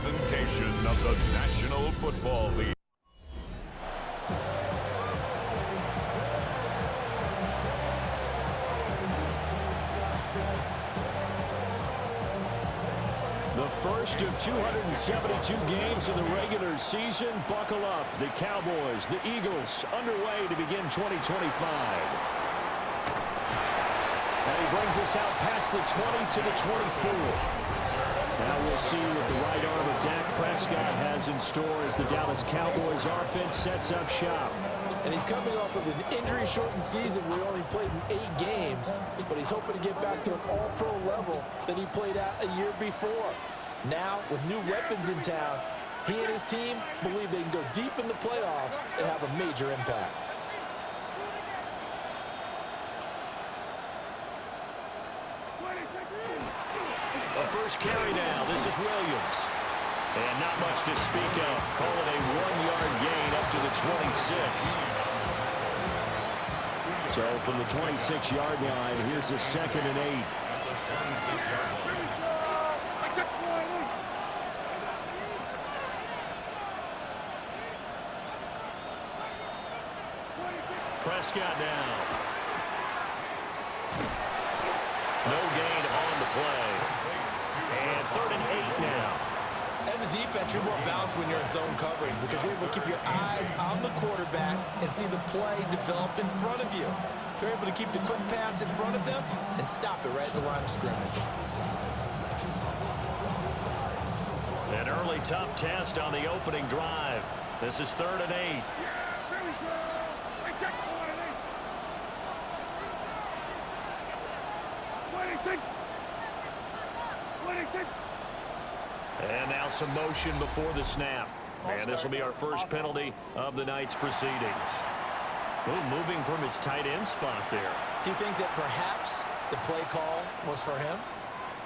presentation of the National Football League. The first of 272 games in the regular season. Buckle up. The Cowboys, the Eagles, underway to begin 2025. And he brings us out past the 20 to the 24. Now we'll see what the right arm of Dak Prescott has in store as the Dallas Cowboys offense sets up shop. And he's coming off of an injury-shortened season where he only played in 8 games, but he's hoping to get back to an all-pro level that he played at a year before. Now, with new weapons in town, he and his team believe they can go deep in the playoffs and have a major impact. The first carry now. This is Williams. And not much to speak of. Call it a 1-yard gain up to the 26. So from the 26-yard line, here's a 2nd and 8. Prescott now. No gain on the play. And 3rd and 8 now. As a defense, you're more balanced when you're in zone coverage because you're able to keep your eyes on the quarterback and see the play develop in front of you. You're able to keep the quick pass in front of them and stop it right at the line of scrimmage. An early tough test on the opening drive. This is 3rd and 8. And now some motion before the snap. And this will be our first penalty of the night's proceedings. Ooh, moving from his tight end spot there. Do you think that perhaps the play call was for him?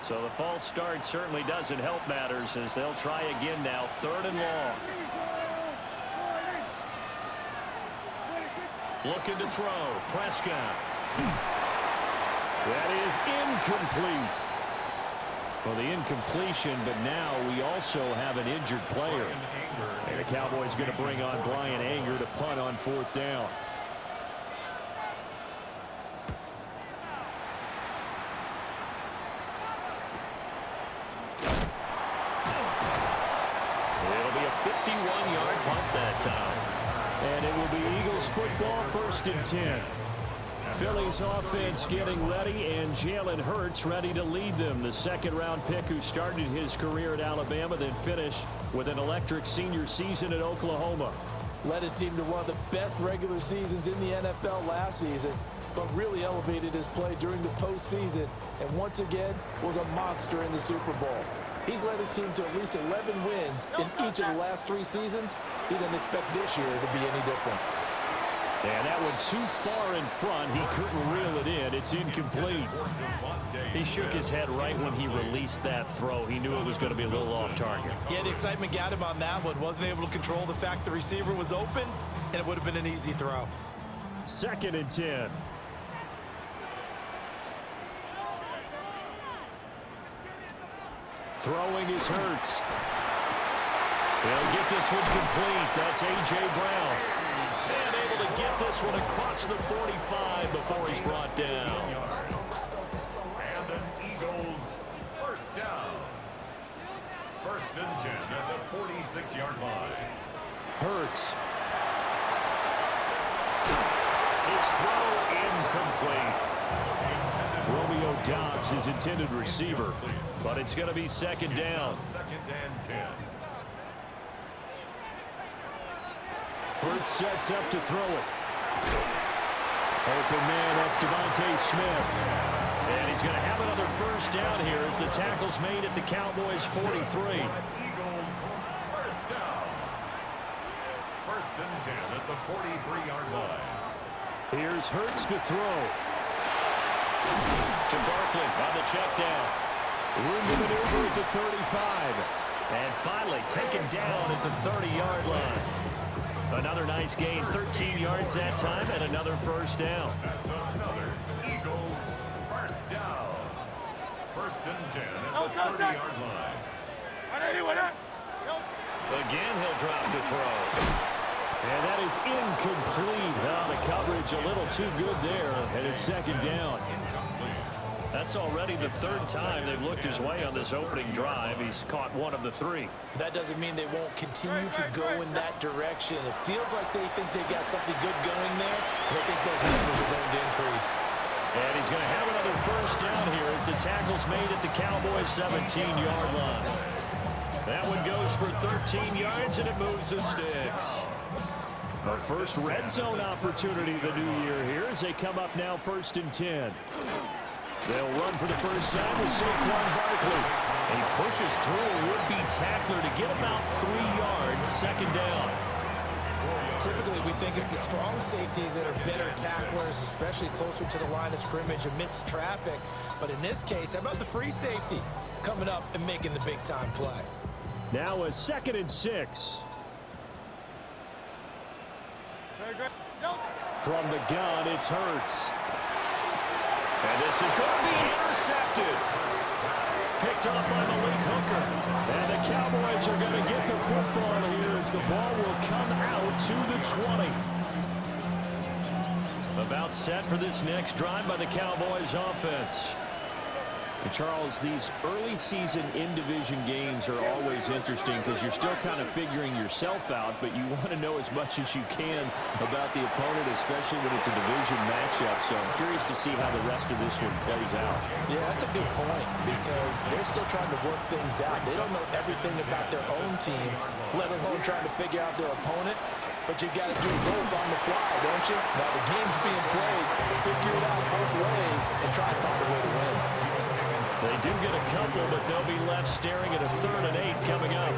So the false start certainly doesn't help matters as they'll try again now. 3rd and long. Looking to throw. Prescott. That is incomplete. Well, the incompletion, but now we also have an injured player. And the Cowboys going to bring on Brian Anger to punt on 4th down. It'll be a 51-yard punt that time. And it will be Eagles football, 1st and 10. Philly's offense getting ready, and Jalen Hurts ready to lead them. The 2nd-round pick who started his career at Alabama, then finished with an electric senior season at Oklahoma. Led his team to one of the best regular seasons in the NFL last season, but really elevated his play during the postseason, and once again was a monster in the Super Bowl. He's led his team to at least 11 wins in each of the last 3 seasons. He didn't expect this year to be any different. And that one too far in front. He couldn't reel it in. It's incomplete. He shook his head right when he released that throw. He knew it was going to be a little off target. Yeah, the excitement got him on that one. Wasn't able to control the fact the receiver was open, and it would have been an easy throw. 2nd and 10. Throwing is Hurts. He'll get this one complete. That's A.J. Brown. And able to get this one across the 45 before he's brought down. And an Eagles 1st down. 1st and 10 at the 46-yard line. Hurts. His throw incomplete. Romeo Doubs, his intended receiver, but it's going to be 2nd down. 2nd and 10. Hurts sets up to throw it. Open man, that's Devontae Smith. And he's going to have another 1st down here as the tackle's made at the Cowboys' 43. Eagles 1st down. 1st and 10 at the 43-yard line. Here's Hurts to throw. To Barkley on the check down. Room to maneuver at the 35. And finally taken down at the 30-yard line. Another nice gain, 13 yards that time, and another 1st down. That's another Eagles 1st down. 1st and 10 at the 30-yard line. Again, he'll drop the throw. And that is incomplete. The coverage a little too good there, and it's second down. That's already the third time they've looked his way on this opening drive. He's caught one of the three. That doesn't mean they won't continue to go in that direction. It feels like they think they got something good going there, and I think those numbers are going to increase. And he's going to have another first down here as the tackle's made at the Cowboys' 17-yard line. That one goes for 13 yards, and it moves the sticks. Our first red zone opportunity of the new year here as they come up now 1st and 10. They'll run for the first time with Saquon Barkley. And he pushes through a would-be tackler to get about 3 yards, second down. Typically, we think it's the strong safeties that are better tacklers, especially closer to the line of scrimmage amidst traffic. But in this case, how about the free safety coming up and making the big-time play? Now a 2nd and 6. From the gun, it's Hurts. And this is going to be intercepted. Picked up by Malik Hooker. And the Cowboys are going to get the football here as the ball will come out to the 20. About set for this next drive by the Cowboys offense. And Charles, these early season in-division games are always interesting because you're still kind of figuring yourself out, but you want to know as much as you can about the opponent, especially when it's a division matchup. So I'm curious to see how the rest of this one plays out. Yeah, that's a good point because they're still trying to work things out. They don't know everything about their own team, let alone trying to figure out their opponent. But you got to do both on the fly, don't you? Now the game's being played, figure it out both ways and try to find a way to win. They do get a couple, but they'll be left staring at a 3rd and 8 coming up.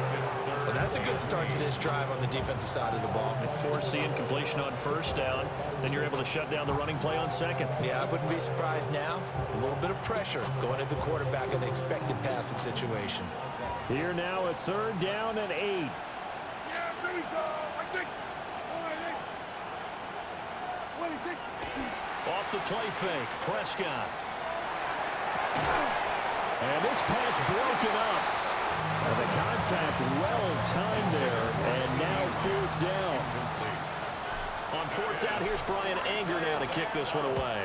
Well, that's a good start to this drive on the defensive side of the ball. Forcing completion on first down. Then you're able to shut down the running play on second. Yeah, I wouldn't be surprised now. A little bit of pressure going at the quarterback in an expected passing situation. Here now a 3rd down and 8. Off the play fake, Prescott. And this pass broken up. And the contact well timed there. And now 4th down. On 4th down, here's Brian Anger now to kick this one away.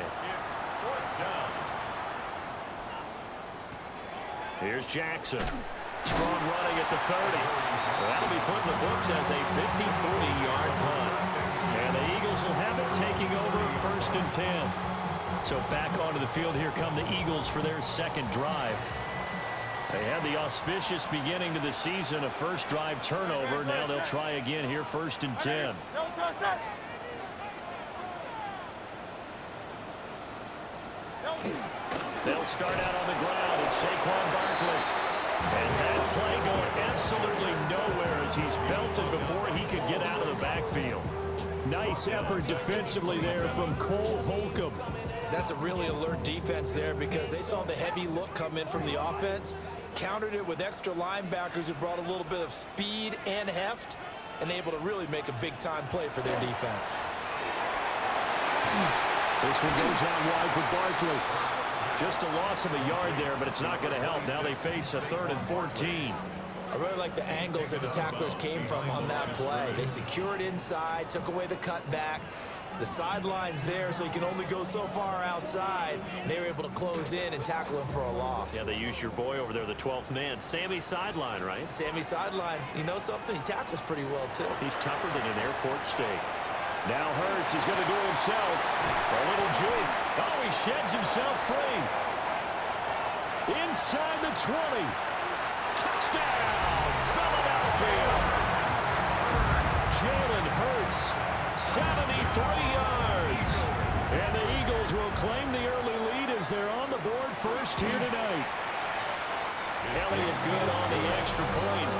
Here's Jackson. Strong running at the 30. That'll be put in the books as a 53-yard punt. And the Eagles will have it taking over 1st and 10. So back onto the field, here come the Eagles for their second drive. They had the auspicious beginning to the season, a first drive turnover. Now they'll try again here, 1st and 10. They'll start out on the ground, and Saquon Barkley. And that play going absolutely nowhere as he's belted before he could get out of the backfield. Nice effort defensively there from Cole Holcomb. That's a really alert defense there because they saw the heavy look come in from the offense, countered it with extra linebackers who brought a little bit of speed and heft, and able to really make a big-time play for their defense. This one goes out wide for Barkley. Just a loss of a yard there, but it's not going to help. Now they face a 3rd and 14. I really like the angles that the tacklers came from on that play. They secured inside, took away the cutback. The sideline's there, so he can only go so far outside. And they were able to close in and tackle him for a loss. Yeah, they used your boy over there, the 12th man. Sammy Sideline, right? Sammy Sideline. You know something? He tackles pretty well, too. He's tougher than an airport steak. Now Hurts is going to do it himself. A little juke. Oh, he sheds himself free. Inside the 20. Touchdown, Philadelphia. Jalen Hurts, 73 yards. And the Eagles will claim the early lead as they're on the board first here tonight. Elliott good on the extra point.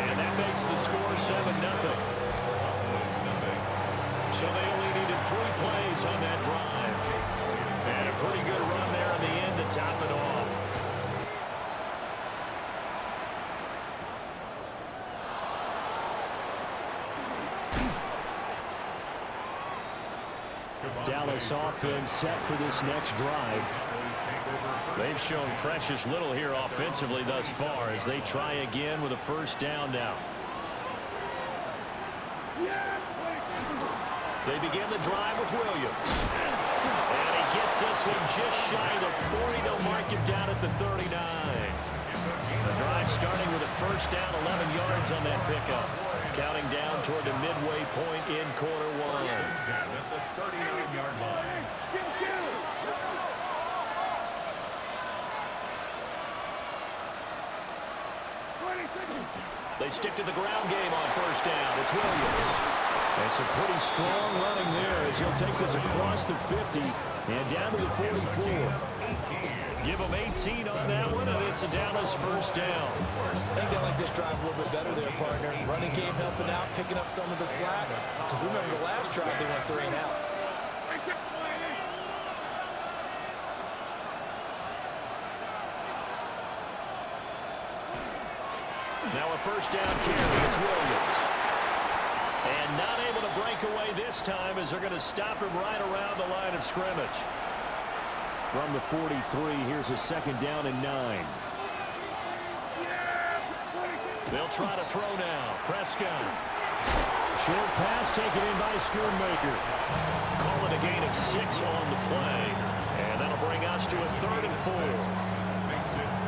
And that makes the score 7-0. So they only needed 3 plays on that drive. And a pretty good run there in the end to top it off. Dallas offense set for this next drive. They've shown precious little here offensively thus far as they try again with a first down now. They begin the drive with Williams. And he gets this one just shy of the 40. They'll mark him down at the 39. The drive starting with a first down, 11 yards on that pickup. Counting down toward the midway point in quarter one. At the 39-yard line. They stick to the ground game on first down. It's Williams. And some pretty strong running there as he'll take this across the 50 and down to the 44. Give them 18 on that one, and it's a Dallas first down. I think they like this drive a little bit better there, partner. Running game helping out, picking up some of the slack. Because remember the last drive, they went 3 and out. Now a first down carry. It's Williams. And not able to break away this time as they're going to stop him right around the line of scrimmage. From the 43, here's a second down and 9. They'll try to throw now. Prescott. Short pass taken in by Schoonmaker. Call it a gain of 6 on the play. And that'll bring us to a 3rd and 4.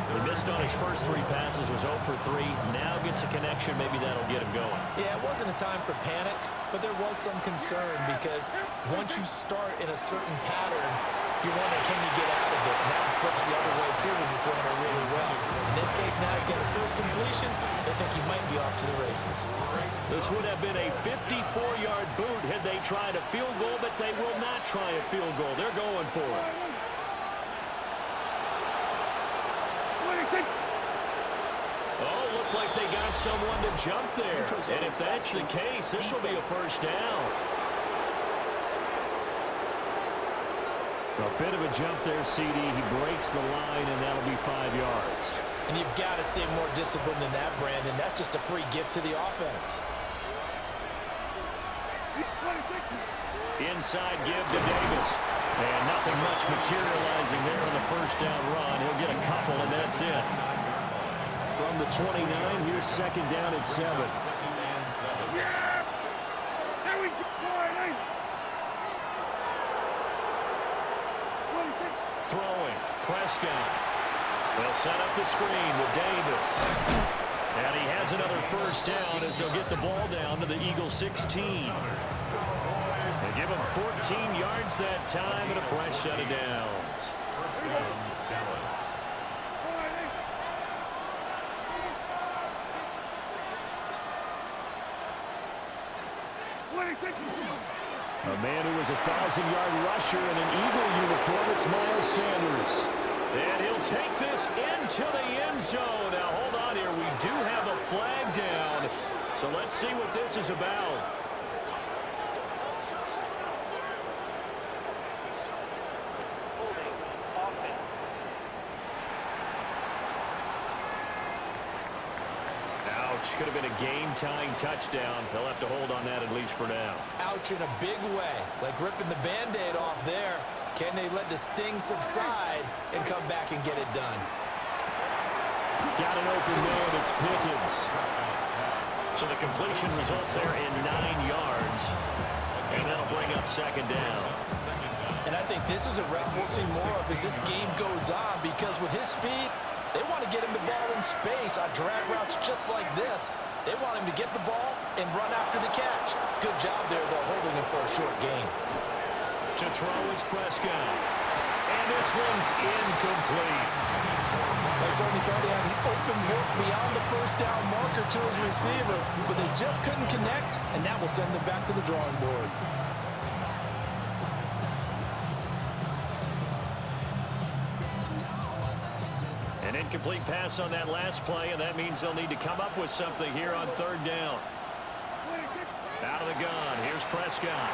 He missed on his first 3 passes, was 0 for 3. Now gets a connection. Maybe that'll get him going. Yeah, it wasn't a time for panic, but there was some concern because once you start in a certain pattern, you wonder, can you get out of it? And that flips the other way, too, when you're throwing it really well. In this case, now he's got his first completion. They think he might be off to the races. This would have been a 54-yard boot had they tried a field goal, but they will not try a field goal. They're going for it. Oh, looked like they got someone to jump there. And if that's the case, this will be a first down. A bit of a jump there, CD. He breaks the line, and that'll be 5 yards. And you've got to stay more disciplined than that, Brandon. That's just a free gift to the offense. Inside give to Davis. And nothing much materializing there on the first down run. He'll get a couple, and that's it. From the 29, here's second down at 7. Throwing, Prescott. They'll set up the screen with Davis. And he has another first down as they'll get the ball down to the Eagles 16. They give him 14 yards that time and a fresh set of downs. First down, Dallas. A man who was a 1,000-yard rusher in an Eagle uniform, it's Miles Sanders. And he'll take this into the end zone. Now, hold on here. We do have a flag down. So let's see what this is about. Could have been a game-tying touchdown. They'll have to hold on that at least for now. Ouch in a big way, like ripping the Band-Aid off there. Can they let the sting subside and come back and get it done? Got an open man. It's Pickens. So the completion results there in 9 yards. And that'll bring up second down. And I think this is a rep we'll see more of as this game goes on because with his speed, they want to get him the ball in space on drag routes just like this. They want him to get the ball and run after the catch. Good job there, though, holding him for a short gain. To throw is Prescott. And this one's incomplete. They certainly thought he had an open look beyond the first down marker to his receiver, but they just couldn't connect, and that will send them back to the drawing board. An incomplete pass on that last play, and that means they'll need to come up with something here on third down. Out of the gun, here's Prescott.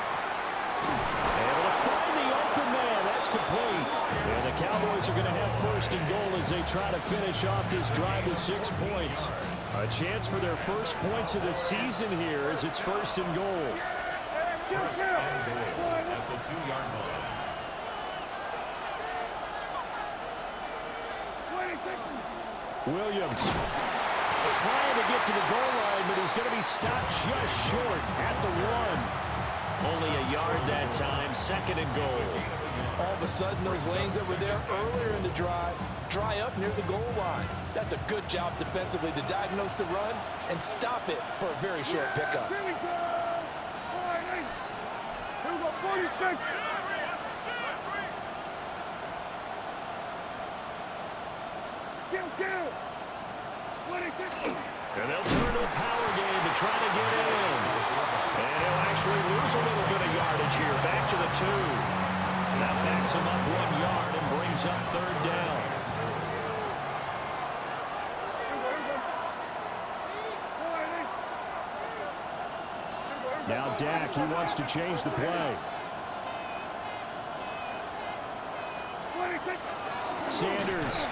Able to find the open man. That's complete. And the Cowboys are going to have first and goal as they try to finish off this drive with 6 points. A chance for their first points of the season here as it's first and goal. First and goal at the 2-yard line. Williams trying to get to the goal line, but he's going to be stopped just short at the 1. Only a yard that time, 2nd and goal. All of a sudden, those lanes that were there earlier in the drive dry up near the goal line. That's a good job defensively to diagnose the run and stop it for a very short pickup. Here we go. 46. Kill. 26. And they'll turn to the power game to try to get in. And he'll actually lose a little bit of yardage here. Back to the 2. That backs him up 1 yard and brings up 3rd down. Now Dak, he wants to change the play. Sanders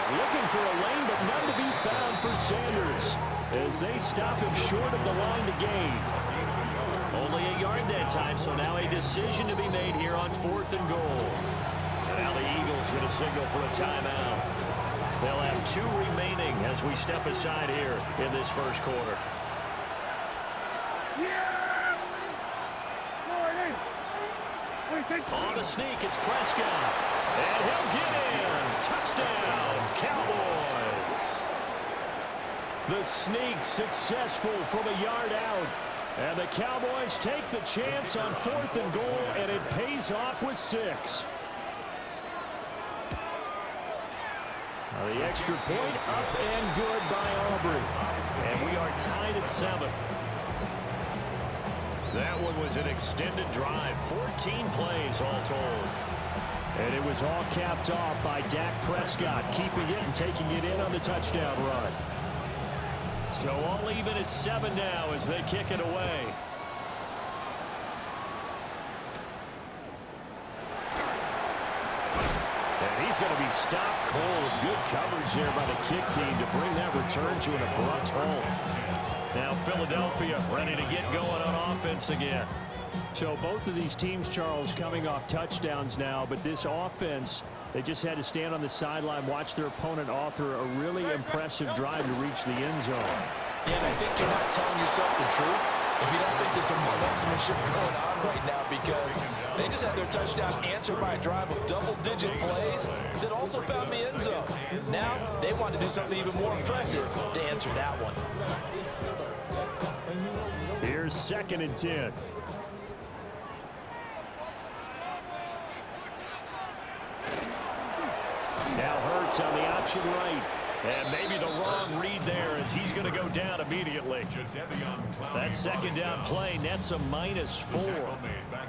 looking for a lane, but none to be found for Sanders as they stop him short of the line to gain. Only a yard that time, so now a decision to be made here on 4th and goal. And now the Eagles get a signal for a timeout. They'll have 2 remaining as we step aside here in this first quarter. On the sneak, it's Prescott. And he'll get in. Touchdown, Cowboys. The sneak successful from a yard out. And the Cowboys take the chance on 4th and goal, and it pays off with 6. The extra point up and good by Aubrey. And we are tied at 7. That one was an extended drive, 14 plays all told. And it was all capped off by Dak Prescott, keeping it and taking it in on the touchdown run. So all even at 7 now as they kick it away. And he's going to be stopped cold. Good coverage there by the kick team to bring that return to an abrupt halt. Now Philadelphia ready to get going on offense again. So both of these teams, Charles, coming off touchdowns now, but this offense, they just had to stand on the sideline, watch their opponent author a really impressive drive to reach the end zone. Yeah, and I think you're not telling yourself the truth if you don't think there's some one-upsmanship going on right now, because they just had their touchdown answered by a drive of double-digit plays that also found the end zone. Now they want to do something even more impressive to answer that one. Here's 2nd and 10. Now Hurts on the option right. And maybe the wrong read there as he's going to go down immediately. That 2nd down play nets a -4.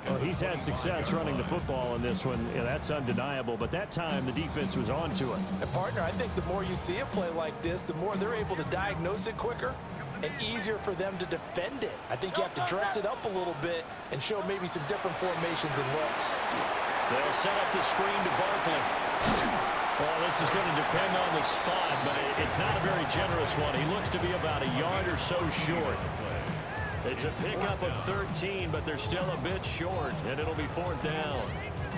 Well, he's had success running the football in this one. Yeah, that's undeniable. But that time the defense was on to it. And partner, I think the more you see a play like this, the more they're able to diagnose it quicker and easier for them to defend it. I think you have to dress it up a little bit and show maybe some different formations and looks. They'll set up the screen to Barkley. Well, this is going to depend on the spot, but it's not a very generous one. He looks to be about a yard or so short. It's a pickup of 13, but they're still a bit short, and it'll be 4th down.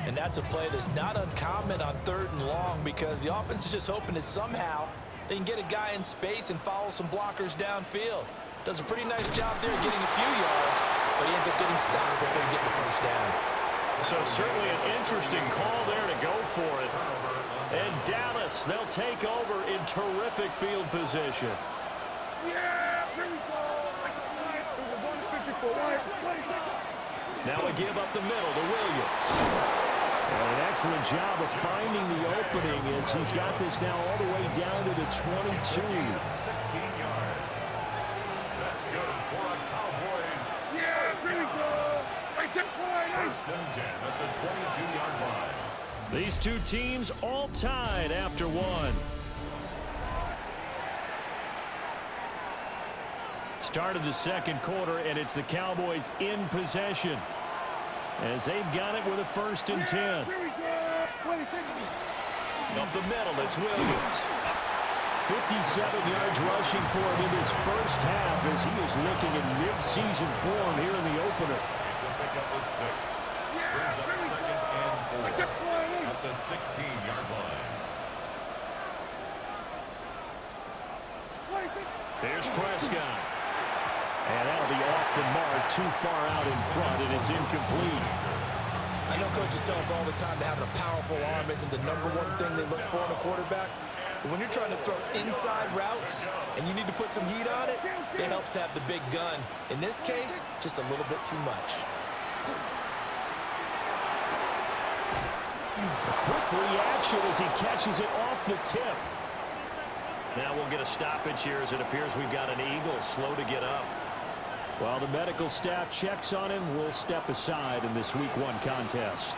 And that's a play that's not uncommon on 3rd and long, because the offense is just hoping that somehow they can get a guy in space and follow some blockers downfield. Does a pretty nice job there getting a few yards, but he ends up getting stopped before he gets the 1st down. So certainly an interesting call there to go for it. And Dallas, they'll take over in terrific field position. Yeah, here we go. Now a give up the middle to Williams. And an excellent job of finding the opening as he's got this now all the way down to the 22. 16 yards. That's good for a Cowboys. Yeah, here we go. Right there. 1st and 10 at the 22-yard line. These two teams all tied after 1. Started the 2nd quarter, and it's the Cowboys in possession as they've got it with a 1st and 10. Up the middle, it's Williams. 57 yards rushing for him in his first half as he is looking in mid-season form here in the opener. It's a pickup of 6. Brings up 2nd and 4 at the 16-yard line. Here's Prescott. And that'll be off the mark, too far out in front, and it's incomplete. I know coaches tell us all the time that having a powerful arm isn't the #1 thing they look for in a quarterback. But when you're trying to throw inside routes and you need to put some heat on it, it helps have the big gun. In this case, just a little bit too much. A quick reaction as he catches it off the tip. Now we'll get a stoppage here as it appears we've got an Eagle slow to get up. While the medical staff checks on him, we'll step aside in this Week 1 contest.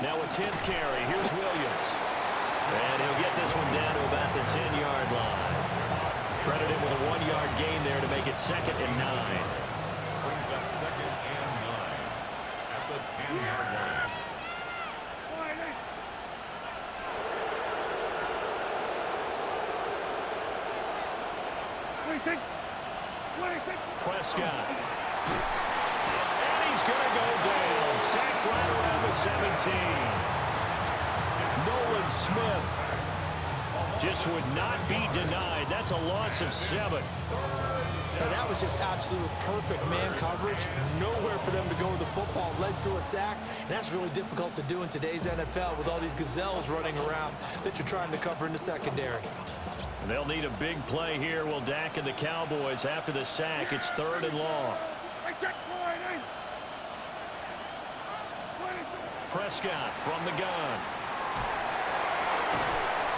Now a 10th carry. Here's Williams. And he'll get this one down to about the 10-yard line. Credited with a 1-yard gain there to make it 2nd and 9. Brings up 2nd and 9 at the 10-yard line. Prescott. And he's going to go down. Sacked right around the 17. Nolan Smith just would not be denied. That's a loss of 7. Now that was just absolute perfect man coverage. Nowhere for them to go with the football. Led to a sack. And that's really difficult to do in today's NFL with all these gazelles running around that you're trying to cover in the secondary. They'll need a big play here. Will Dak and the Cowboys after the sack. It's 3rd and long. Prescott from the gun.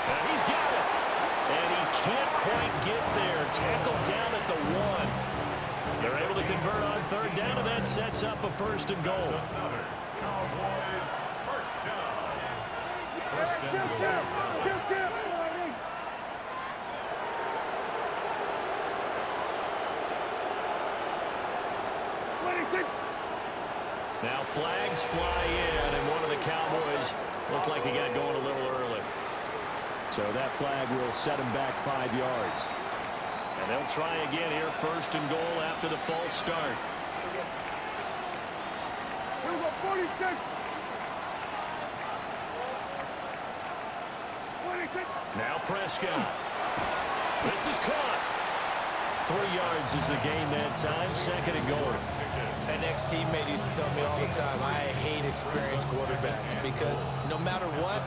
And he's got it. And he can't quite get there. Tackled down at the 1. They're able to convert on 3rd down, and that sets up a 1st and goal. Another Cowboys first down. First and goal. Now flags fly in, and one of the Cowboys looked like he got going a little early. So that flag will set him back 5 yards. And they'll try again here, 1st and goal after the false start. Now Prescott. This is caught. 3 yards is the gain that time, 2nd and goal. An ex-teammate used to tell me all the time, I hate experienced quarterbacks because no matter what,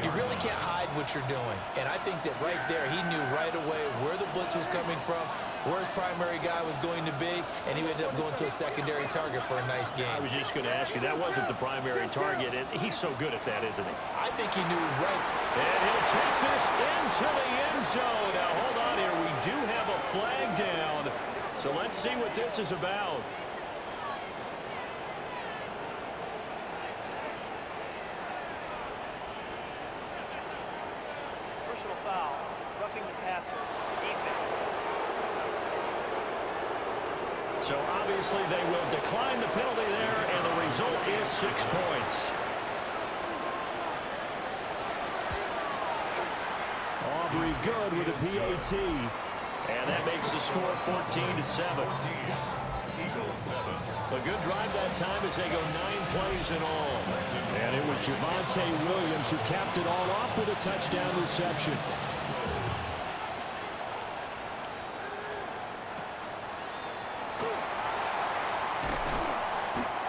you really can't hide what you're doing. And I think that right there, he knew right away where the blitz was coming from, where his primary guy was going to be, and he ended up going to a secondary target for a nice game. I was just going to ask you, that wasn't the primary target, and he's so good at that, isn't he? I think he knew right. And he'll take this into the end zone. Now, hold on here. We do have a flag down, so let's see what this is about. Personal foul, roughing the passer, defense. So obviously they will decline the penalty there, and the result is 6 points. Aubrey good with a PAT, and that makes the score 14-7. A good drive that time as they go 9 plays in all. And it was Javonte Williams who capped it all off with a touchdown reception.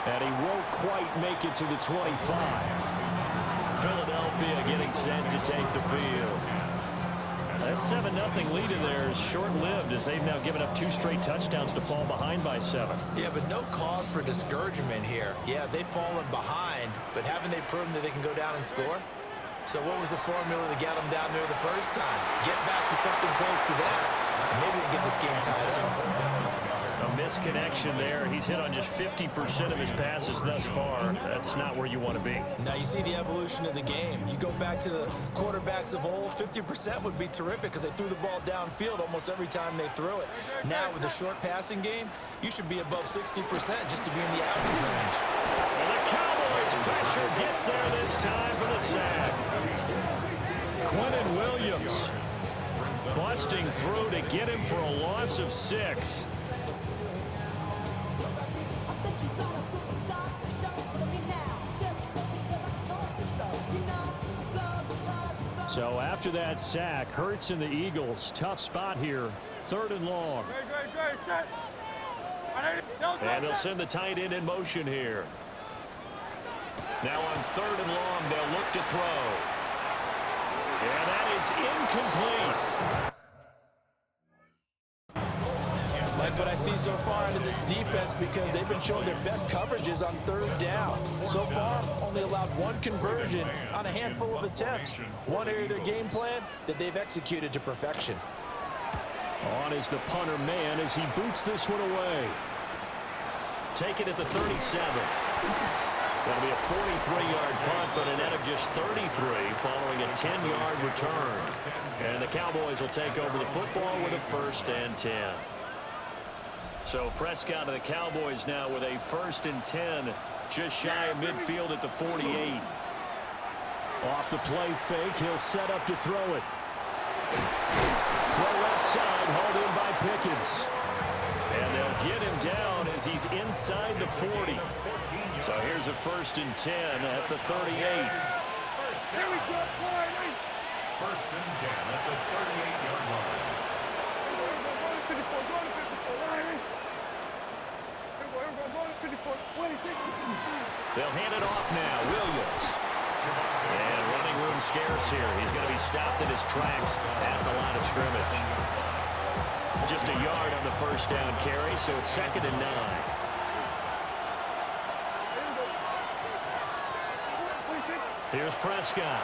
And he won't quite make it to the 25. Philadelphia getting set to take the field. That 7-0 lead in there is short-lived as they've now given up 2 straight touchdowns to fall behind by 7. Yeah, but no cause for discouragement here. Yeah, they've fallen behind, but haven't they proven that they can go down and score? So what was the formula to get them down there the first time? Get back to something close to that, and maybe they get this game tied up. A misconnection there. He's hit on just 50% of his passes thus far. That's not where you want to be. Now you see the evolution of the game. You go back to the quarterbacks of old, 50% would be terrific because they threw the ball downfield almost every time they threw it. Now with the short passing game, you should be above 60% just to be in the average range. And the Cowboys pressure gets there this time for the sack. Quinnen Williams busting through to get him for a loss of 6. So after that sack, Hurts and the Eagles, tough spot here. 3rd and long. And they'll send the tight end in motion here. Now on 3rd and long, they'll look to throw. And that is incomplete. Like what I see so far out of this defense, because they've been showing their best coverages on 3rd down. So far, only allowed 1 conversion on a handful of attempts. One area of their game plan that they've executed to perfection. On is the punter man as he boots this one away. Take it at the 37. That'll be a 43-yard punt, but a net of just 33 following a 10-yard return. And the Cowboys will take over the football with a 1st and 10. So Prescott of the Cowboys now with a 1st and 10, just shy of midfield at the 48. Off the play fake, he'll set up to throw it. Throw left side, hauled in by Pickens. And they'll get him down as he's inside the 40. So here's a 1st and 10 at the 38. Here we go, 1st and 10 at the 38-yard line. They'll hand it off now. Williams. And running room scarce here. He's going to be stopped in his tracks at the line of scrimmage. Just a yard on the 1st down carry, so it's 2nd and 9. Here's Prescott.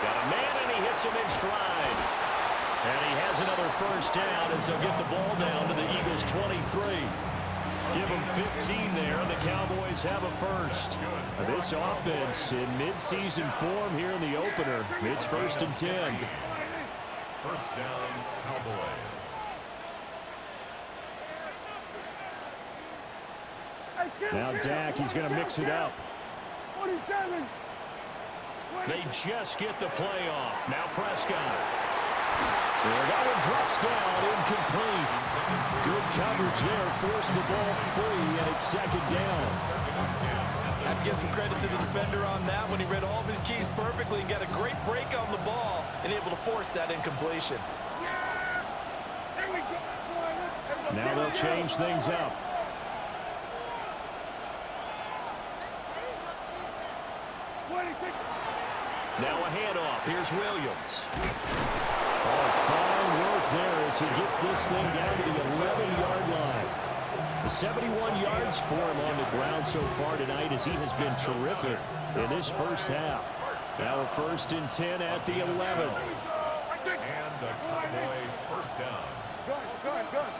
Got a man, and he hits him in stride. And he has another 1st down as they'll get the ball down to the Eagles' 23. Give them 15 there, and the Cowboys have a 1st. This offense in midseason form here in the opener. It's 1st and 10. 1st down, Cowboys. Now Dak, he's going to mix it up. 47. They just get the play off. Now Prescott. And that one drops down, incomplete. Good coverage there, forced the ball free, and it's 2nd down. I have to give some credit to the defender on that when he read all of his keys perfectly and got a great break on the ball and able to force that incompletion. Now they'll change things up. Now a handoff. Here's Williams. Oh, fine work there as he gets this thing down to the 11-yard line. The 71 yards for him on the ground so far tonight as he has been terrific in this 1st half. Now a 1st and 10 at the 11. And the Cowboy 1st down. Good.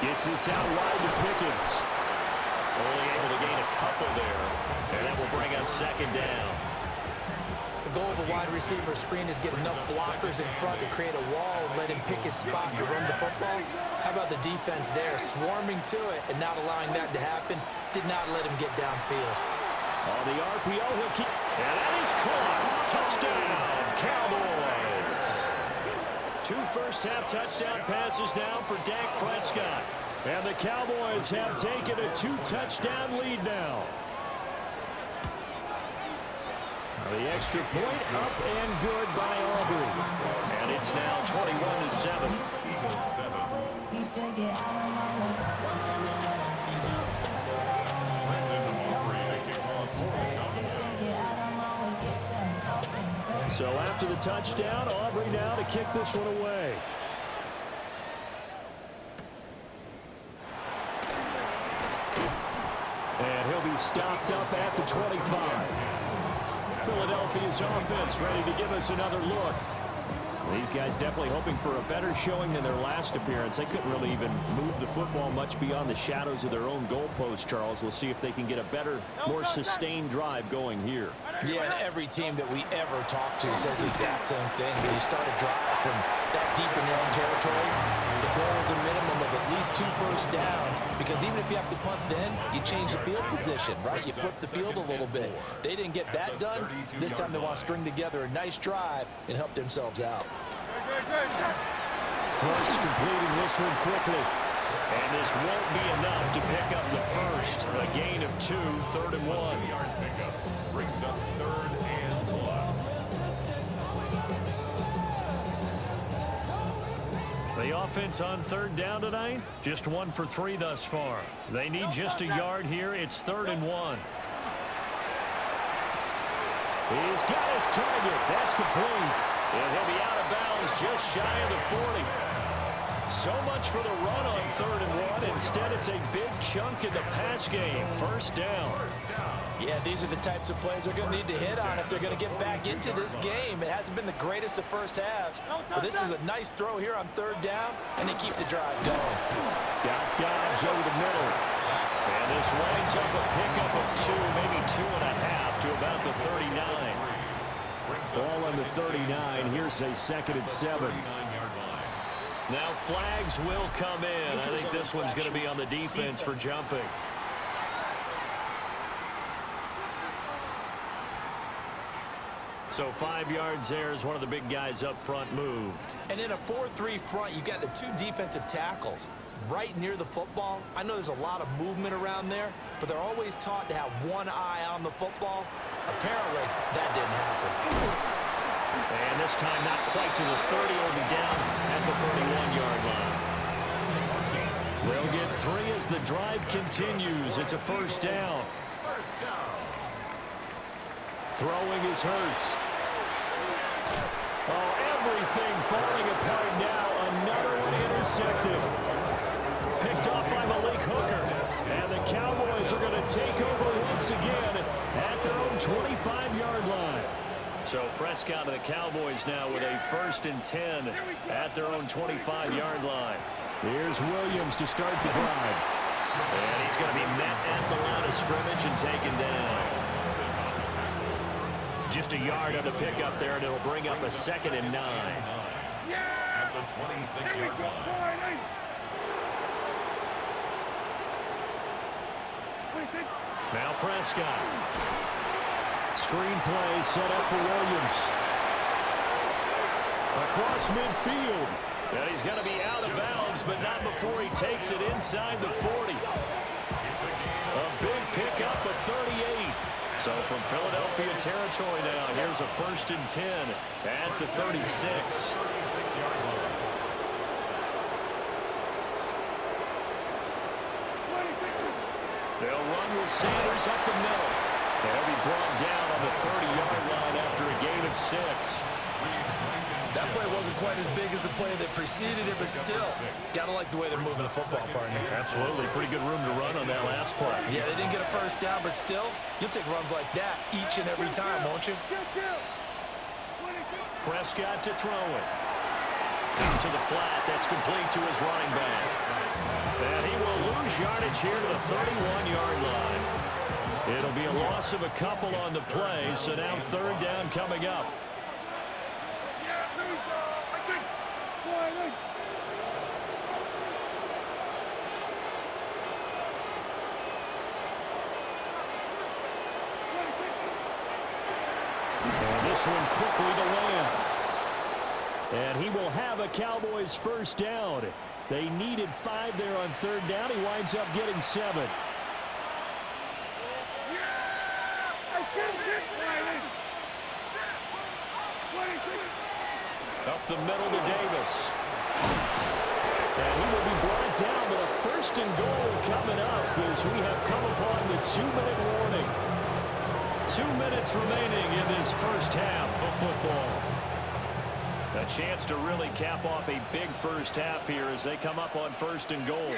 Gets this out wide to Pickens. Only able to gain a couple there. And that will bring up 2nd down. The goal of a wide receiver screen is get enough blockers in front to create a wall and let him pick his spot to run the football. How about the defense there, swarming to it and not allowing that to happen? Did not let him get downfield. On the RPO, he'll keep. And that is caught. Touchdown, Cowboys. 2 first-half touchdown passes now for Dak Prescott. And the Cowboys have taken a 2-touchdown lead now. The extra point up and good by Aubrey. And it's now 21-7. So after the touchdown, Aubrey now to kick this one away. And he'll be stopped up at the 25. Philadelphia's offense ready to give us another look. These guys definitely hoping for a better showing than their last appearance. They couldn't really even move the football much beyond the shadows of their own goalpost, Charles. We'll see if they can get a better, more sustained drive going here. Yeah, and every team that we ever talk to says the exact same thing. When you start a drive from that deep in your own territory, the goal is a minimum of at least 2 first downs, because even if you have to punt then, you change the field position, right? You flip the field a little bit. They didn't get that done. This time they want to string together a nice drive and help themselves out. Hurts completing this one quickly. And this won't be enough to pick up the first. A gain of 2, 3rd and 1. 2-yard pickup brings up 3rd and 1. The offense on 3rd down tonight, just 1 for 3 thus far. They need just a yard here. It's 3rd and 1. He's got his target. That's complete. And he'll be out of bounds just shy of the 40. So much for the run on 3rd and 1. Instead, it's a big chunk in the pass game. First down. Yeah, these are the types of plays they're going to need to hit on if they're going to get back into this game. It hasn't been the greatest of first halves, but this is a nice throw here on 3rd down, and they keep the drive going. Got Dobbs over the middle. And this winds up a pickup of 2, maybe 2.5 to about the 39. Ball on the 39. Here's a 2nd and 7. Now flags will come in. I think this one's going to be on the defense for jumping. So 5 yards there as one of the big guys up front moved. And in a 4-3 front, you got the 2 defensive tackles right near the football. I know there's a lot of movement around there, but they're always taught to have one eye on the football. Apparently, that didn't happen. And this time not quite to the 30. Will be down at the 31-yard line. They'll get 3 as the drive continues. It's a first down. Throwing is Hurts. Oh, everything falling apart now. Another one intercepted. Picked off by Malik Hooker. And the Cowboys are going to take over once again at their own 25-yard line. So Prescott and the Cowboys now with a 1st and 10 at their own 25-yard line. Here's Williams to start the drive. And he's going to be met at the line of scrimmage and taken down. Just a yard on the pickup there, and it'll bring up a 2nd and 9. At the 26-yard line. Now Prescott. Screen play set up for Williams. Across midfield. And he's going to be out of bounds, but not before he takes it inside the 40. A big pickup of 38. So from Philadelphia territory now, here's a 1st and 10 at the 36. They'll run with Sanders up the middle. They'll be brought down on the 30-yard line after a gain of 6. That play wasn't quite as big as the play that preceded it, but still, gotta like the way they're moving the football, partner. Absolutely. Pretty good room to run on that last play. Yeah, they didn't get a first down, but still, you'll take runs like that each and every time, won't you? Prescott to throw it. Out to the flat. That's complete to his running back. And he will lose yardage here to the 31-yard line. It'll be a loss of a couple on the play, so now 3rd down coming up. And this one quickly to land. And he will have a Cowboys 1st down. They needed 5 there on 3rd down. He winds up getting 7. Up the middle to Davis. And he will be brought down, but a 1st and goal coming up as we have come upon the 2-minute warning. 2 minutes remaining in this first half of football. A chance to really cap off a big first half here as they come up on 1st and goal.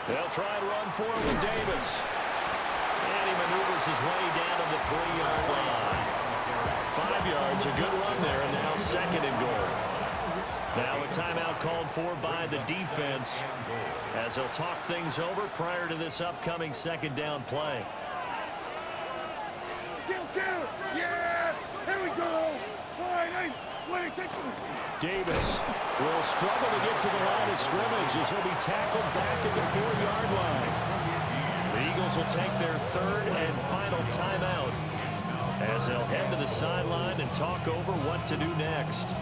They'll try and run for it with Davis. And he maneuvers his way down to the 3-yard line. 5 yards, a good run there, and now 2nd and goal. Now a timeout called for by the defense as they'll talk things over prior to this upcoming 2nd down play. Davis will struggle to get to the line of scrimmage as he'll be tackled back at the 4-yard line. The Eagles will take their 3rd and final timeout as they'll head to the sideline and talk over what to do next.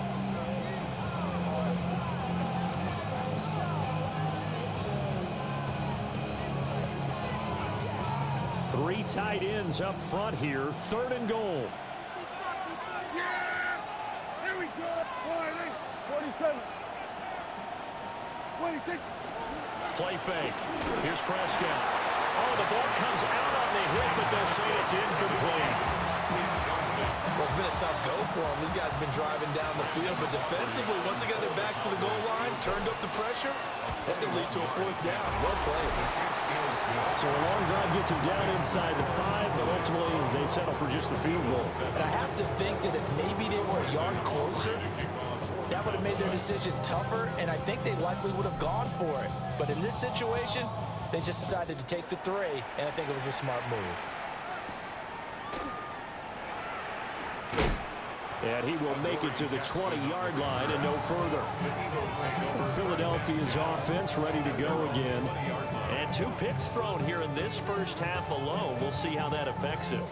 Three tight ends up front here. 3rd and goal. Yeah! Here we go! 47. 26. Play fake. Here's Prescott. Oh, the ball comes out on the hit, but they'll say it's incomplete. Well, it's been a tough go for them. These guys have been driving down the field, but defensively, once they got their backs to the goal line, turned up the pressure, that's going to lead to a 4th down. Well played. So a long drive gets them down inside the 5, but ultimately they settle for just the field goal. And I have to think that if maybe they were a yard closer, that would have made their decision tougher, and I think they likely would have gone for it. But in this situation, they just decided to take the 3, and I think it was a smart move. And he will make it to the 20-yard line and no further. Philadelphia's offense ready to go again. And 2 picks thrown here in this first half alone. We'll see how that affects him.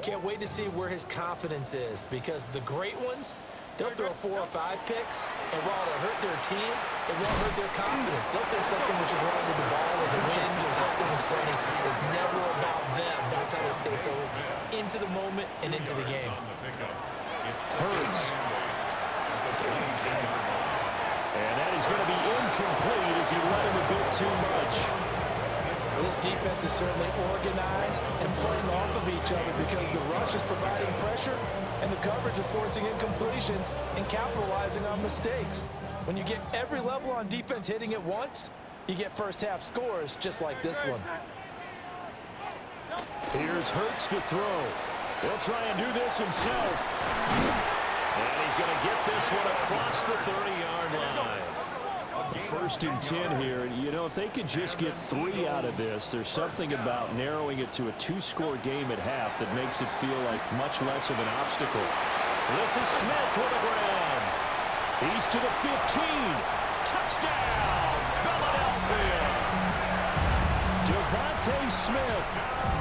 Can't wait to see where his confidence is, because the great ones, they'll throw 4 or 5 picks, and while it'll hurt their team, it won't hurt their confidence. They'll think something which is wrong with the ball or the wind or something is funny. It's never about them. That's how they stay so into the moment and into the game. Hurts. And that is going to be incomplete as he let him a bit too much. This defense is certainly organized and playing off of each other because the rush is providing pressure and the coverage is forcing incompletions and capitalizing on mistakes. When you get every level on defense hitting at once, you get first-half scores just like this one. Here's Hurts to throw. He'll try and do this himself. And he's going to get this one across the 30-yard line. 1st and 10 here. You know, if they could just get 3 out of this, there's something about narrowing it to a 2-score game at half that makes it feel like much less of an obstacle. This is Smith with a grab. He's to the 15. Touchdown, Philadelphia. Devontae Smith,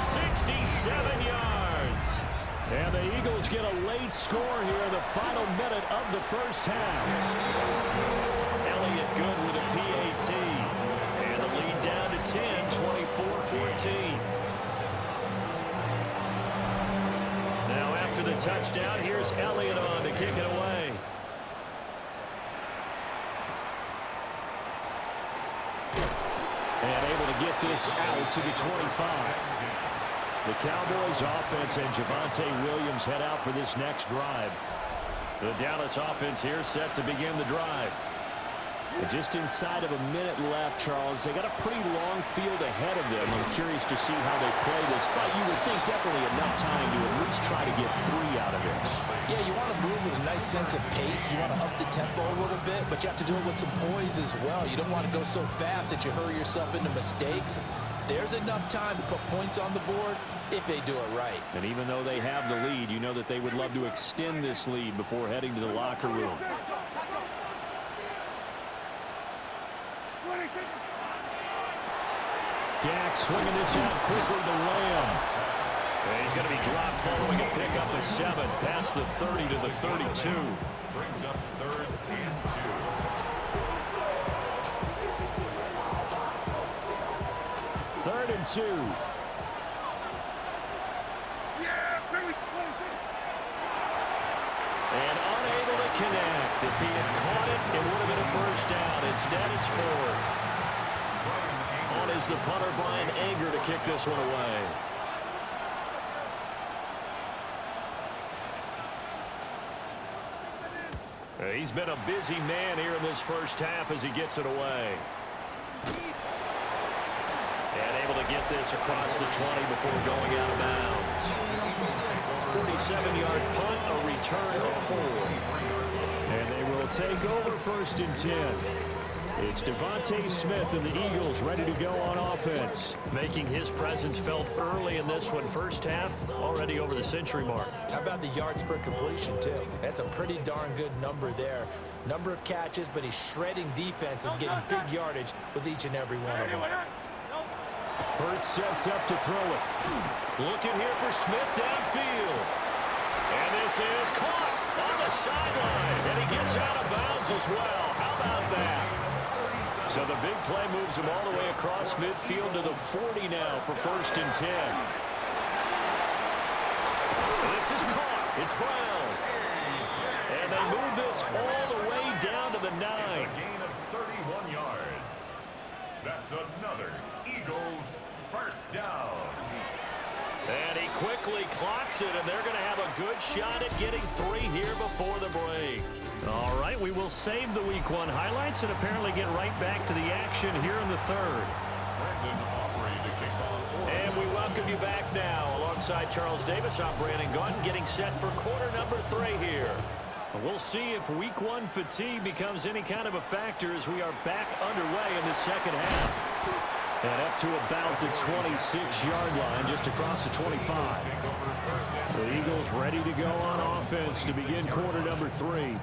67 yards. And the Eagles get a late score here in the final minute of the first half. Elliott good with a PAT. And the lead down to 10, 24-14. Now after the touchdown, here's Elliott on to kick it away. And able to get this out to the 25. The Cowboys offense and Javonte Williams head out for this next drive. The Dallas offense here set to begin the drive. And just inside of a minute left, Charles. They got a pretty long field ahead of them. I'm curious to see how they play this, but you would think definitely enough time to at least try to get 3 out of this. Yeah, you want to move with a nice sense of pace. You want to up the tempo a little bit, but you have to do it with some poise as well. You don't want to go so fast that you hurry yourself into mistakes. There's enough time to put points on the board if they do it right. And even though they have the lead, you know that they would love to extend this lead before heading to the locker room. Dak swinging this out quickly to Lamb. And he's going to be dropped following a pickup of 7 past the 30 to the 32. Brings up 3rd and 2. 3rd and 2. And unable to connect. If he had caught it, it would have been a first down. Instead, it's 4th. On is the punter, Brian Anger, to kick this one away. He's been a busy man here in this first half as he gets it away. And able to get this across the 20 before going out of bounds. 47-yard punt, a return of 4. And they will take over 1st and 10. It's Devontae Smith and the Eagles ready to go on offense. Making his presence felt early in this one. First half, already over the century mark. How about the yards per completion, too? That's a pretty darn good number there. Number of catches, but he's shredding defenses, getting big yardage with each and every one of them. Hurts sets up to throw it. Looking here for Smith downfield. And this is caught on the sideline. And he gets out of bounds as well. How about that? So the big play moves him all the way across midfield to the 40 now for 1st and 10. This is caught. It's Brown. And they move this all the way down to the 9. It's a gain of 31 yards. That's another Eagles first down. And he quickly clocks it, and they're going to have a good shot at getting 3 here before the break. All right, we will save the Week 1 highlights and apparently get right back to the action here in the 3rd. And we welcome you back now. Alongside Charles Davis, I'm Brandon Gaunton, getting set for quarter number 3 here. We'll see if Week 1 fatigue becomes any kind of a factor as we are back underway in the second half. And up to about the 26-yard line, just across the 25. The Eagles ready to go on offense to begin quarter number 3.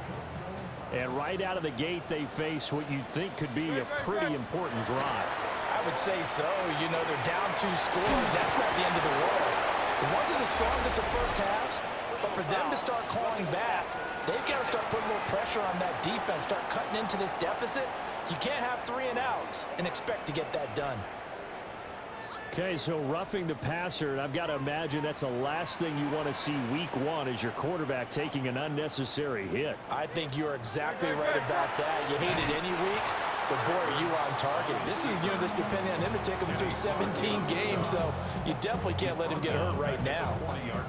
And right out of the gate, they face what you'd think could be a pretty important drive. I would say so. You know, they're down 2 scores. That's not the end of the world. It wasn't the strongest of first halves, but for them to start clawing back, they've got to start putting a little pressure on that defense, start cutting into this deficit. You can't have 3 and outs and expect to get that done. Okay, so roughing the passer, and I've got to imagine that's the last thing you want to see Week 1 as your quarterback taking an unnecessary hit. I think you're exactly right about that. You hate it any week, but boy, are you on target. This is, you know, this depending on him to take him through 17 games, so you definitely can't let him get hurt right now.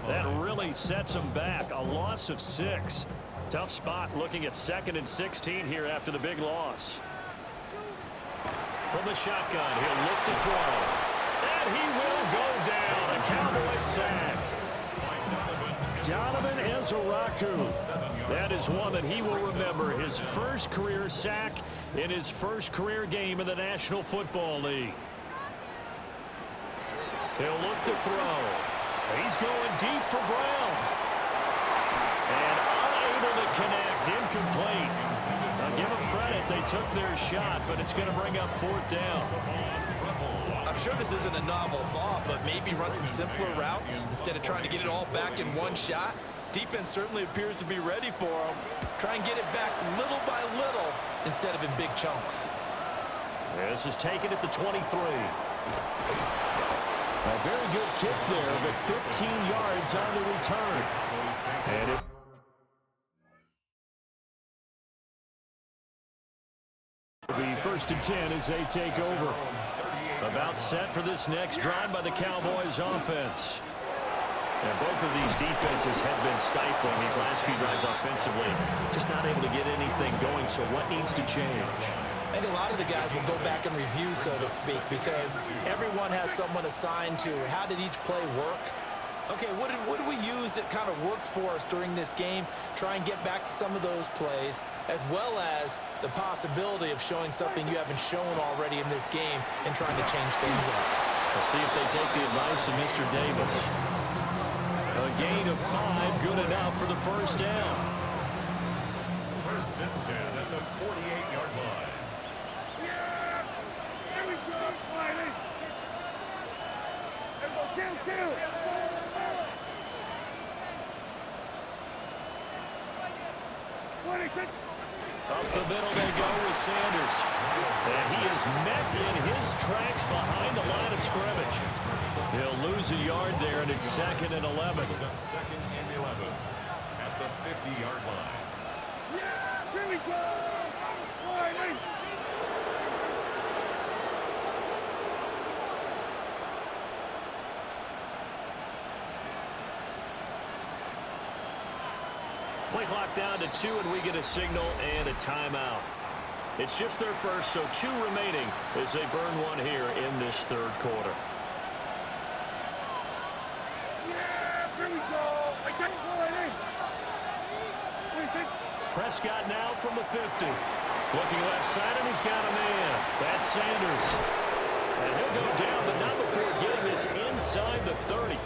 That really sets him back. A loss of 6. Tough spot looking at 2nd and 16 here after the big loss. From the shotgun, he'll look to throw. And he will go down. A Cowboys sack. Donovan Ezeraku. That is one that he will remember. His first career sack in his first career game in the National Football League. He'll look to throw. He's going deep for Brown. And unable to connect. Incomplete. Now give them credit. They took their shot, but it's going to bring up 4th down. I'm sure this isn't a novel thought, but maybe run some simpler routes instead of trying to get it all back in one shot. Defense certainly appears to be ready for him. Try and get it back little by little instead of in big chunks. This is taken at the 23. A very good kick there, but 15 yards on the return. And it will be 1st and 10 as they take over. About set for this next drive by the Cowboys offense. And both of these defenses have been stifling these last few drives offensively. Just not able to get anything going, so what needs to change? I think a lot of the guys will go back and review, so to speak, because everyone has someone assigned to how did each play work. Okay, what did we use that kind of worked for us during this game? Try and get back to some of those plays, as well as the possibility of showing something you haven't shown already in this game and trying to change things up. We'll see if they take the advice of Mr. Davis. A gain of 5, good enough for the first down. 1st and 10 at the 48-yard line. Yeah! There we go! Wiley! Kill! Up the middle they go with Sanders. And he is met in his tracks behind the line of scrimmage. He'll lose a yard there, and it's 2nd and 11. 2nd and 11 at the 50-yard line. Yeah! Here we go! Wiley! Play clock down to 2, and we get a signal and a timeout. It's just their first, so 2 remaining as they burn one here in this 3rd quarter. Yeah! Here we go! I take Wiley! Prescott now from the 50. Looking left side, and he's got a man. That's Sanders. And he'll go down, but not before getting this inside the 30.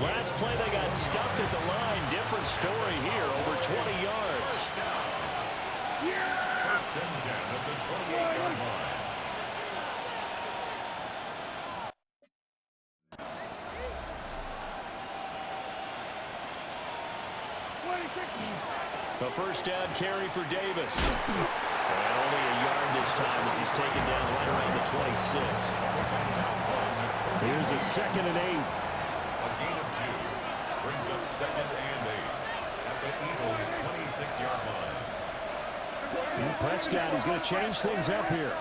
Last play, they got stuffed at the line. Different story here, over 20 yards. 1st and 10 at the 28-yard line. A first down carry for Davis. And only a yard this time as he's taken down right around the 26. Here's a 2nd and 8. A gain of 2 brings up 2nd and 8 at the Eagles' 26-yard line. And Prescott is going to change things up here.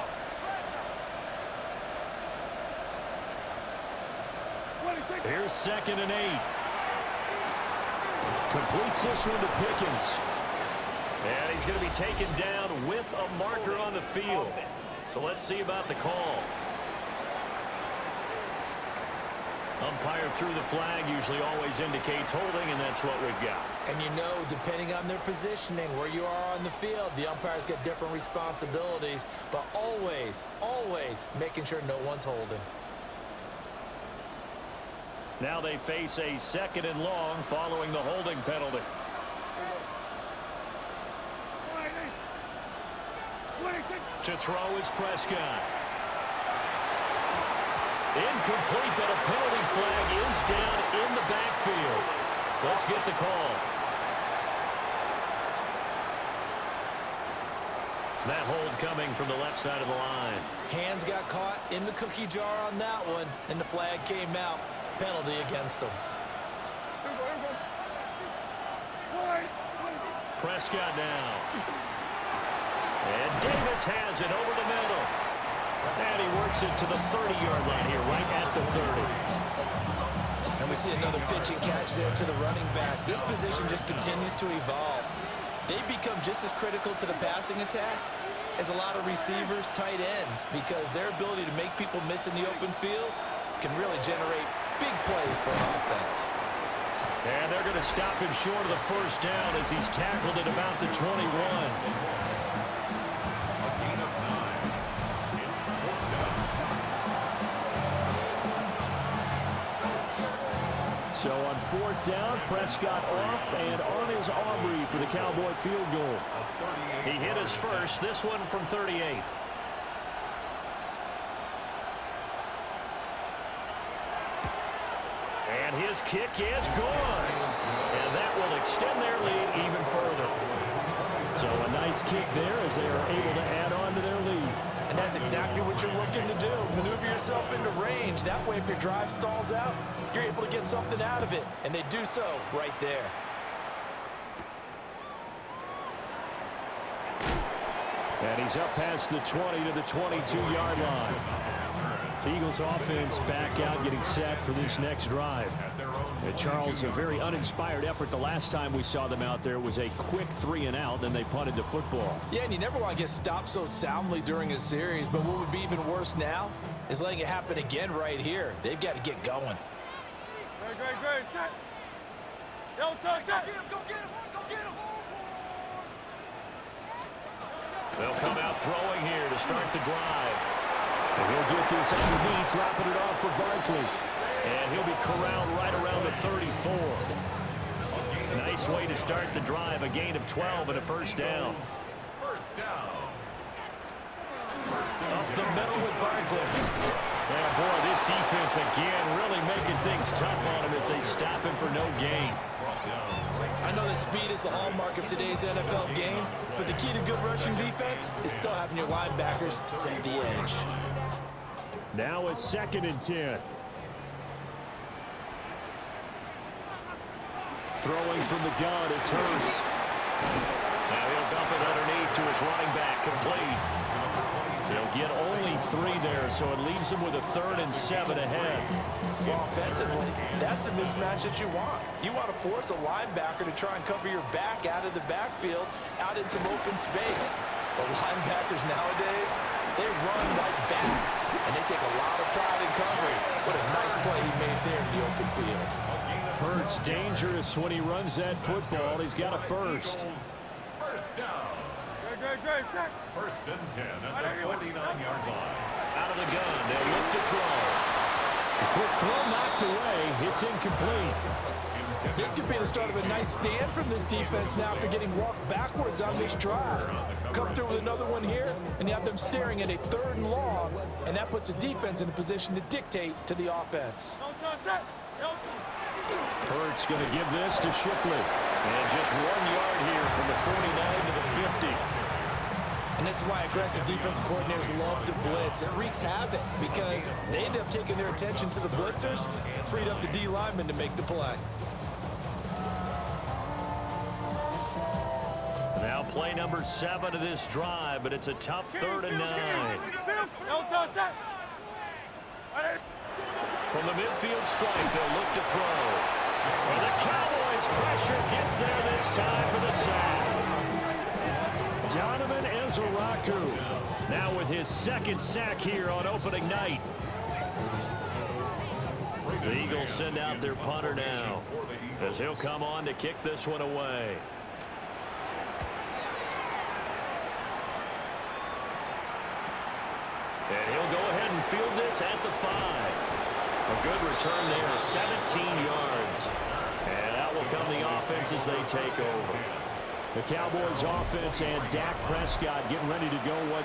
Here's 2nd and 8. Completes this one to Pickens. And he's going to be taken down with a marker on the field. So let's see about the call. Umpire threw the flag, usually always indicates holding, and that's what we've got. And you know, depending on their positioning, where you are on the field, the umpire's got different responsibilities, but always, always making sure no one's holding. Now they face a 2nd and long following the holding penalty. To throw is Prescott. Incomplete, but a penalty flag is down in the backfield. Let's get the call. That hold coming from the left side of the line. Hands got caught in the cookie jar on that one, and the flag came out. Penalty against him. Prescott now. And Davis has it over the middle. And he works it to the 30-yard line here, right at the 30. And we see another pitch and catch there to the running back. This position just continues to evolve. They become just as critical to the passing attack as a lot of receivers, tight ends, because their ability to make people miss in the open field can really generate big plays for an offense. And they're going to stop him short of the first down as he's tackled at about the 21. So on 4th down, Prescott off and on his Aubrey for the Cowboy field goal. He hit his first, this one from 38. And his kick is gone. And that will extend their lead even further. So a nice kick there as they are able to add on to their lead. And that's exactly what you're looking to do. Maneuver yourself into range. That way, if your drive stalls out, you're able to get something out of it. And they do so right there. And he's up past the 20 to the 22-yard line. Eagles offense back out, getting set for this next drive. And Charles, a very uninspired effort the last time we saw them out there. Was a quick 3-and-out, then they punted the football. Yeah, and you never want to get stopped so soundly during a series, but what would be even worse now is letting it happen again right here. They've got to get going. Great. Set. Don't touch it. Go get him. They'll come out throwing here to start the drive. And he'll get this underneath, dropping it off for Barkley. And he'll be corralled right around the 34. Nice way to start the drive. A gain of 12 and a first down. First down. Up the middle with Barkley. And boy, this defense again really making things tough on him as they stop him for no gain. I know that speed is the hallmark of today's NFL game, but the key to good rushing defense is still having your linebackers set the edge. Now a 2nd and 10. Throwing from the gun, it's Hurts. Now he'll dump it underneath to his running back, complete. He'll get only 3 there, so it leaves him with a 3rd and 7 ahead. Well, offensively, that's the mismatch that you want. You want to force a linebacker to try and cover your back out of the backfield, out in some open space. The linebackers nowadays, they run like backs, and they take a lot of pride in covering. What a nice play he made there in the open field. Hurts dangerous when he runs that football. He's got a first. First down. Great. Set. First and 10 at the 49-yard line. Out of the gun, they'll look to throw. A quick throw knocked away. It's incomplete. This could be the start of a nice stand from this defense now after getting walked backwards on this drive. Come through with another one here, and you have them staring at a 3rd and long, and that puts the defense in a position to dictate to the offense. Hurts going to give this to Shipley. And just 1 yard here from the 49 to the 50. And this is why aggressive defensive coordinators love to blitz. It wreaks havoc because they end up taking their attention to the blitzers, freed up the D lineman to make the play. Now play number 7 of this drive, but it's a tough 3rd and 9. From the midfield stripe, they'll look to throw. And the Cowboys pressure gets there this time for the sack. Donovan Ezeraku now with his 2nd sack here on opening night. The Eagles send out their punter now as he'll come on to kick this one away. And he'll go ahead and field this at the 5. A good return there, 17 yards. And out will come the offense as they take over. The Cowboys offense and Dak Prescott getting ready to go.